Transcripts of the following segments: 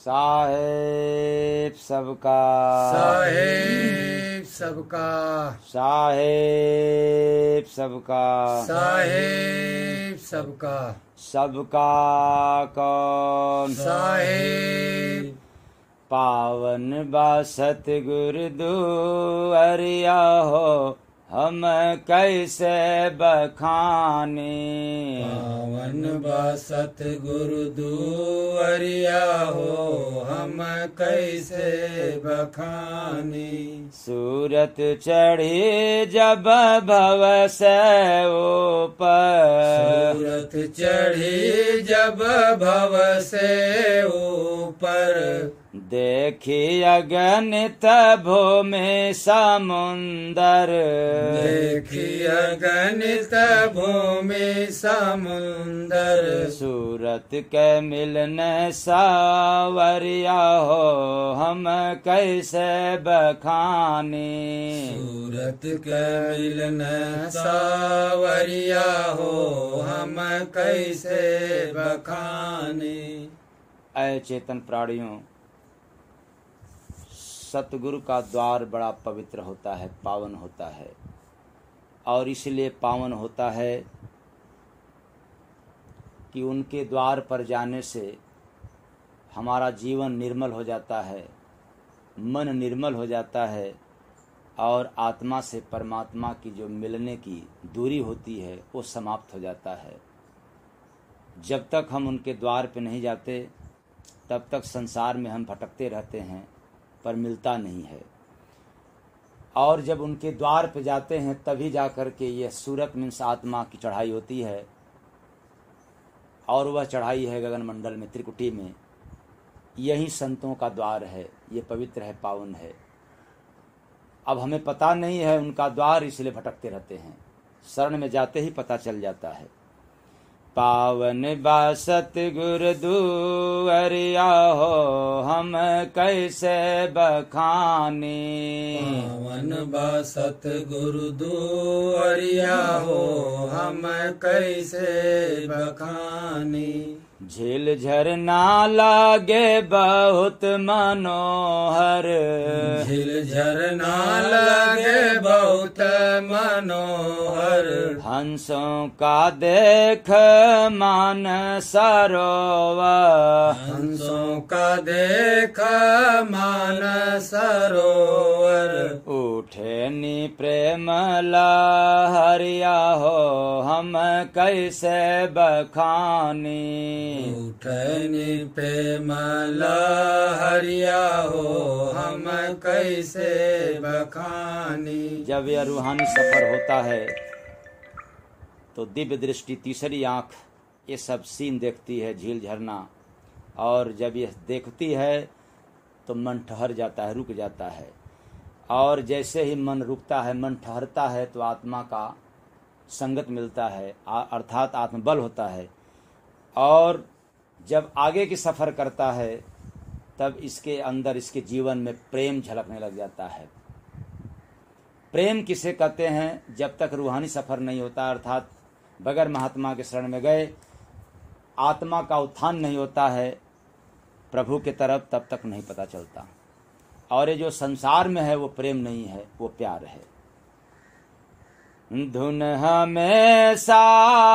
साहेब सबका, साहेब सबका, साहेब सबका, साहेब सबका, सबका कौन साहेब पावन बा सतगुरु दुआरिया हो, हम कैसे बखाने। पावन बा सतगुरु दुआरिया हो, हम कैसे बखाने। सूरत चढ़ी जब भव से ऊपर, सूरत चढ़ी जब भव से ऊपर, देखी अगणित भूमि समुंदर, देखी अगणित भूमि समुंदर। सूरत के मिलने सावरिया हो, हम कैसे बखाने। सूरत के मिलने सावरिया हो, हम कैसे बखाने। ऐ चेतन प्राणियों, सतगुरु का द्वार बड़ा पवित्र होता है, पावन होता है। और इसलिए पावन होता है कि उनके द्वार पर जाने से हमारा जीवन निर्मल हो जाता है, मन निर्मल हो जाता है, और आत्मा से परमात्मा की जो मिलने की दूरी होती है वो समाप्त हो जाता है। जब तक हम उनके द्वार पे नहीं जाते तब तक संसार में हम भटकते रहते हैं, पर मिलता नहीं है। और जब उनके द्वार पे जाते हैं तभी जाकर के ये सूरत मीन्स आत्मा की चढ़ाई होती है, और वह चढ़ाई है गगन मंडल में, त्रिकुटी में। यही संतों का द्वार है, ये पवित्र है, पावन है। अब हमें पता नहीं है उनका द्वार, इसलिए भटकते रहते हैं। शरण में जाते ही पता चल जाता है। पावन बा सतगुरु दुआरिया हो, हम कैसे बखाने। पावन बा सतगुरु दुआरिया हो, हम कैसे बखाने। झील झरना लागे बहुत मनोहर, झील झरना लगे बहुत मनोहर। हंसों का देख मान सरोवर, हंसों का देख मान सरोवर। उठे नी प्रेम लहरिया हो, हम कैसे बखाने। उठनी प्रेम लहरिया हो, हम कैसे बखानी। जब यह रूहानी सफर होता है तो दिव्य दृष्टि, तीसरी आंख ये सब सीन देखती है, झील झरना। और जब यह देखती है तो मन ठहर जाता है, रुक जाता है। और जैसे ही मन रुकता है, मन ठहरता है, तो आत्मा का संगत मिलता है, अर्थात आत्मबल होता है। और जब आगे की सफ़र करता है तब इसके अंदर, इसके जीवन में प्रेम झलकने लग जाता है। प्रेम किसे कहते हैं? जब तक रूहानी सफ़र नहीं होता, अर्थात बगैर महात्मा के शरण में गए आत्मा का उत्थान नहीं होता है प्रभु के तरफ, तब तक नहीं पता चलता। और ये जो संसार में है वो प्रेम नहीं है, वो प्यार है। धुन हमेशा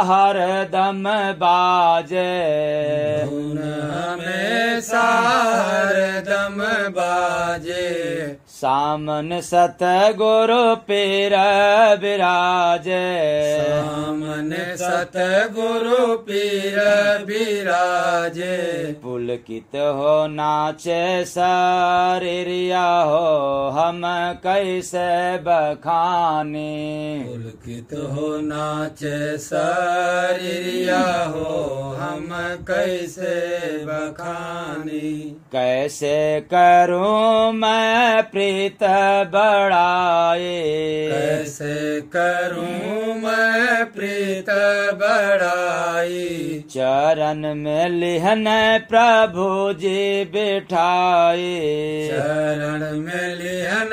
हरदम बाजे, धुन हमेशा हरदम बाजे। सामन सतगुरु पीर विराजे, सामने सतगुरु पीर विराजे। पुलकित हो नाचे शरीरिया हो, हम कैसे बखाने। पुलकित हो नाचे शरीरिया हो, हम कैसे बखानी। कैसे करूं मैं प्रीत बढ़ाए, कैसे करूं मैं प्रीत बढ़ाई। चरण में लिहन प्रभु जी बिठाए, चरण में लिहन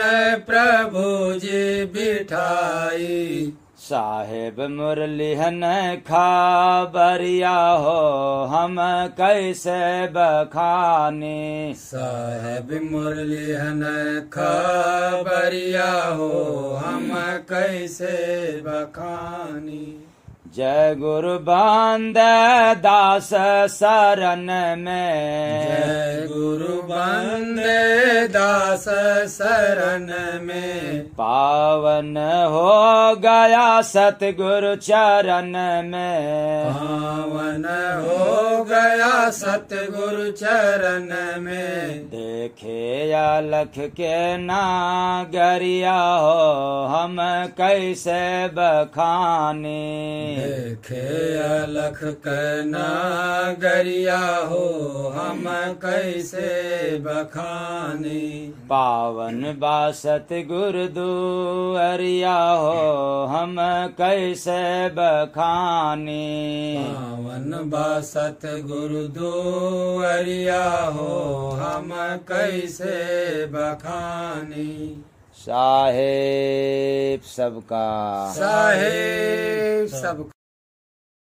प्रभु जी बिठाई। साहेब मुरलीहन खबरिया हो हम कैसे बखाने। साहेब मुरलीहन खबरिया हो हम कैसे बखानी। जय गुरु बंद दास शरण में, जय गुरु बंदे दास शरण में। पावन हो गया सतगुरु चरण में, पावन हो गया सतगुरु चरण में। देखे अलख के नागरिया हो हम कैसे बखाने। देखे अलख के नागरिया हो हम कैसे बखानी। पावन बासत गुरु दुअरिया हो हम कैसे बखाने। पावन बासत गुरु दुअरिया हो हम कैसे बखानी। साहेब सबका, साहेब सब